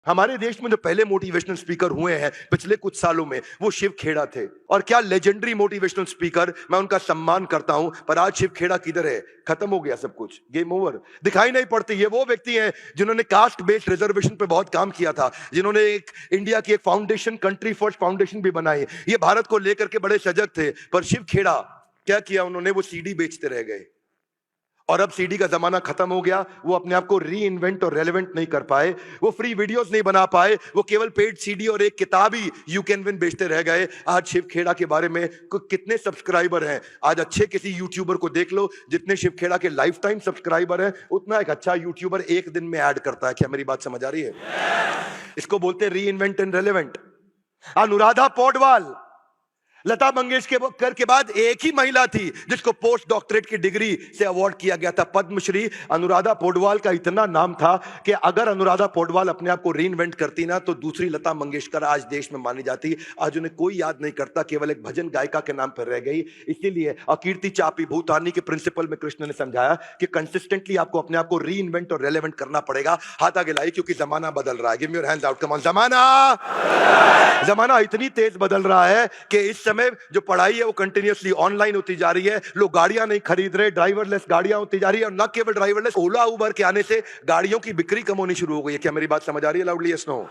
हमारे देश में जो पहले मोटिवेशनल स्पीकर हुए हैं पिछले कुछ सालों में, वो शिव खेड़ा थे। और क्या लेजेंडरी मोटिवेशनल स्पीकर, मैं उनका सम्मान करता हूं। पर आज शिव खेड़ा किधर है? खत्म हो गया सब कुछ, गेम ओवर, दिखाई नहीं पड़ती। ये वो व्यक्ति हैं जिन्होंने कास्ट बेस्ड रिजर्वेशन पे बहुत काम किया था, जिन्होंने एक इंडिया की एक फाउंडेशन, कंट्री फर्स्ट फाउंडेशन भी बनाई। ये भारत को लेकर के बड़े सजग थे। पर शिव खेड़ा क्या किया उन्होंने? वो सीडी बेचते रह गए। और अब सीडी का जमाना खत्म हो गया। वो अपने आप को री इन्वेंट और रेलेवेंट नहीं कर पाए, वो फ्री वीडियोस नहीं बना पाए, वो केवल पेड सीडी और एक किताब ही यू कैन विन बेचते रह गए। आज शिव खेड़ा के बारे में कितने सब्सक्राइबर हैं? आज अच्छे किसी यूट्यूबर को देख लो, जितने शिव खेड़ा के लाइफ टाइम सब्सक्राइबर हैं, उतना एक अच्छा यूट्यूबर एक दिन में ऐड करता है। क्या मेरी बात समझ आ रही है? इसको बोलते हैं reinvent and relevant. Anuradha Paudwal Lata Mangeshkar के बाद एक ही महिला थी जिसको पोस्ट डॉक्टरेट की डिग्री से अवार्ड किया गया था, पद्मश्री। अनुराधा पौडवाल का इतना नाम था कि अगर अनुराधा पौडवाल अपने आप को रीइन्वेंट करती ना, तो दूसरी लता मंगेशकर आज देश में मानी जाती। आज उन्हें कोई याद नहीं करता, केवल एक भजन गायिका के नाम पर रह गई। इसीलिए अकीर्ति चापी भूतानी के प्रिंसिपल में कृष्ण ने समझाया कि कंसिस्टेंटली आपको अपने आप को रीइन्वेंट और रेलेवेंट करना पड़ेगा। हाथ आगे लाइए, क्योंकि जमाना बदल रहा है। Give me your hands out, come on. जमाना इतनी तेज बदल रहा है कि इस समय जो पढ़ाई है वो कंटिन्यूअसली ऑनलाइन होती जा रही है। लोग गाड़ियां नहीं खरीद रहे, ड्राइवरलेस गाड़ियां होती जा रही है। और न केवल ड्राइवरलेस, ओला उबर के आने से गाड़ियों की बिक्री कम होनी शुरू हो गई है। क्या मेरी बात समझ आ रही है? Loudly yes no.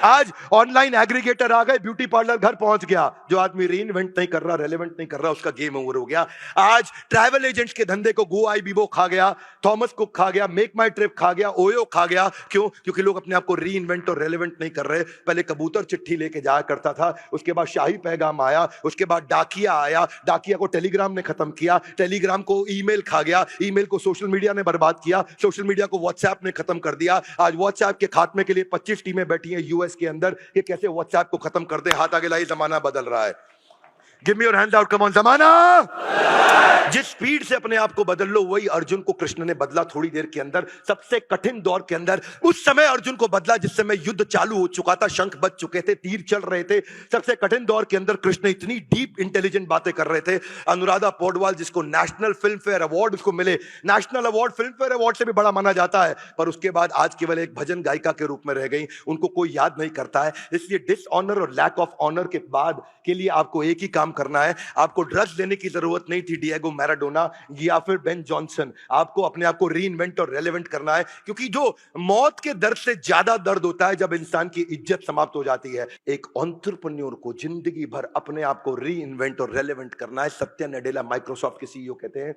आज ऑनलाइन एग्रीगेटर आ गए, ब्यूटी पार्लर घर पहुंच गया। जो आदमी रीइन्वेंट नहीं कर रहा, रेलेवेंट नहीं कर रहा, उसका गेम ओवर हो गया। आज ट्रैवल एजेंट्स के धंधे को गो आई बीबो खा गया, थॉमस कुक खा गया, मेक माई ट्रिप खा गया, ओयो खा गया। क्यों? क्योंकि लोग अपने आप को रीइन्वेंट और रेलेवेंट नहीं कर रहे। पहले कबूतर चिट्ठी लेके जाया करता था, उसके बाद शाही पैगाम आया, उसके बाद डाकिया आया, डाकिया को टेलीग्राम ने खत्म किया, टेलीग्राम को ईमेल खा गया, ईमेल को सोशल मीडिया ने बर्बाद किया, सोशल मीडिया को व्हाट्सएप ने खत्म कर दिया। आज व्हाट्सएप के खात्मे के लिए 25 टीमें बैठी हैं यूएस के अंदर कि कैसे व्हाट्सएप को खत्म कर दे। हाथ आगे लाइए, जमाना बदल रहा है। Give me your hands out, come on. जमाना जिस स्पीड से अपने आप को बदल लो, वही अर्जुन को कृष्ण ने बदला थोड़ी देर के अंदर। सबसे कठिन दौर के अंदर उस समय अर्जुन को बदला जिस समय युद्ध चालू हो चुका था, शंख बज चुके थे, तीर चल रहे थे। सबसे कठिन दौर के अंदर कृष्ण इतनी डीप इंटेलिजेंट बातें कर रहे थे। अनुराधा पौडवाल, जिसको नेशनल फिल्म फेयर अवार्ड उसको मिले, national award film fair award से भी बड़ा माना जाता है, पर उसके बाद आज केवल एक भजन गायिका के रूप में रह गई। उनको कोई याद नहीं करता है। इसलिए डिसऑनर और लैक ऑफ ऑनर के बाद के लिए आपको एक ही काम करना है। आपको ड्रग्स लेने की जरूरत नहीं थी, डिएगो मैराडोना या फिर बेन जॉनसन। आपको अपने आप को रीइन्वेंट और रेलेवेंट करना है, क्योंकि जो मौत के दर्द से ज्यादा दर्द होता है जब इंसान की इज्जत समाप्त हो जाती है। एक एंटरप्रेन्योर को जिंदगी भर अपने आप को रीइन्वेंट और रेलेवेंट करना है। सत्या नडेला माइक्रोसॉफ्ट के सीईओ कहते हैं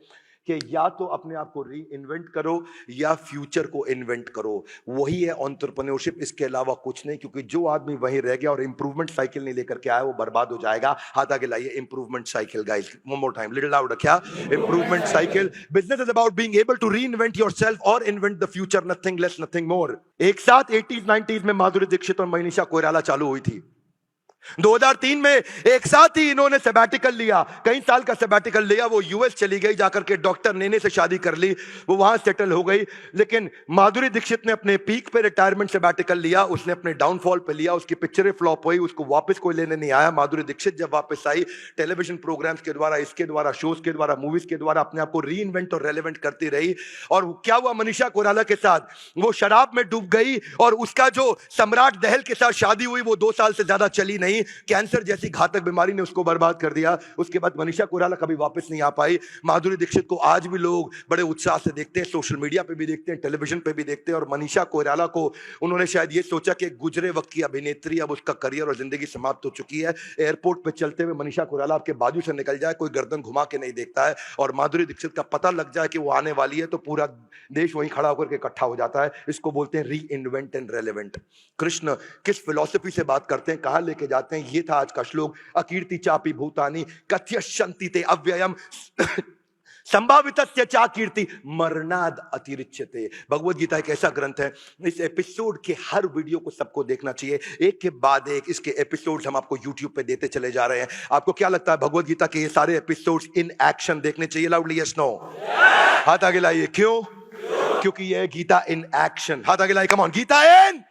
कि या तो अपने आप को री इन्वेंट करो या फ्यूचर को इन्वेंट करो। वही है एंटरप्रेन्योरशिप, इसके अलावा कुछ नहीं। क्योंकि जो आदमी वहीं रह गया और इंप्रूवमेंट साइकिल नहीं लेकर के आया, वो बर्बाद हो जाएगा। हाथ आगे लाइए, improvement cycle guys, one more time, little loud. क्या improvement cycle? Business is about being able to reinvent yourself और invent the future, nothing less nothing more. एक साथ 80s 90s में माधुरी दीक्षित और मनीषा कोइराला चालू हुई थी। 2003 में एक साथ ही इन्होंने सैबैटिकल लिया, कई साल का सैबैटिकल लिया। वो यूएस चली गई, जाकर के डॉक्टर नेने से शादी कर ली, वो वहां सेटल हो गई। लेकिन माधुरी दीक्षित ने अपने पीक पे रिटायरमेंट सैबैटिकल लिया, उसने अपने डाउनफॉल पे लिया, उसकी पिक्चरें फ्लॉप हुई, उसको वापस कोई लेने नहीं आया। माधुरी दीक्षित जब वापस आई, टेलीविजन प्रोग्राम्स के द्वारा, इसके द्वारा, शोज के द्वारा, मूवीज के द्वारा अपने आप को रीइन्वेंट और रेलेवेंट करती रही। और क्या हुआ मनीषा कोइराला के साथ? वो शराब में डूब गई और उसका जो सम्राट दहल के साथ शादी हुई, वो 2 साल से ज्यादा चली नहीं। कैंसर जैसी घातक बीमारी ने उसको बर्बाद कर दिया। उसके बाद मनीषा कोइराला कभी वापस नहीं आ पाई। माधुरी दीक्षित को आज भी लोग बड़े उत्साह से देखते हैं, सोशल मीडिया पे भी देखते हैं, टेलीविजन पे भी देखते हैं। और मनीषा कोइराला को उन्होंने शायद ये सोचा कि गुजरे वक्त की अभिनेत्री, अब उसका करियर और जिंदगी समाप्त हो चुकी है। एयरपोर्ट पे चलते हुए मनीषा कोइराला आपके बाजू से निकल जाए, कोई गर्दन घुमा के नहीं देखता है। और माधुरी दीक्षित का पता लग जाए कि वो आने वाली है, तो पूरा देश वहीं खड़ा होकर के इकट्ठा हो जाता है। इसको बोलते हैं reinvent and relevant. Krishna किस फिलॉसफी से बात करते हैं, कहां लेके जाते हैं, ये था आज का श्लोक। अकीर्ति चापी भूतानी कथयश्यन्ति ते अव्ययम संभावितस्य चा कीर्ति मरणाद अतिरिच्यते। भगवत गीता एक ऐसा ग्रंथ है, इस एपिसोड के हर वीडियो को सबको देखना चाहिए, एक के बाद एक इसके एपिसोड्स हम आपको यूट्यूब पे देते चले जा रहे हैं। आपको क्या लगता है भगवत गीता के ये सारे एपिसोड्स इन एक्शन देखने चाहिए? Loudly yes no. हाथ आगे लाइए। क्यों? क्योंकि ये है गीता इन एक्शन। हाथ आगे लाइए, come on. Gita in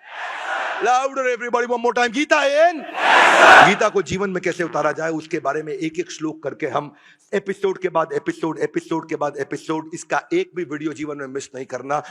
louder everybody, one more time. Gita in. Gita को जीवन में कैसे उतारा जाए, उसके बारे में एक एक श्लोक करके हम एपिसोड के बाद एपिसोड, एपिसोड के बाद एपिसोड, इसका एक भी वीडियो जीवन में मिस नहीं करना।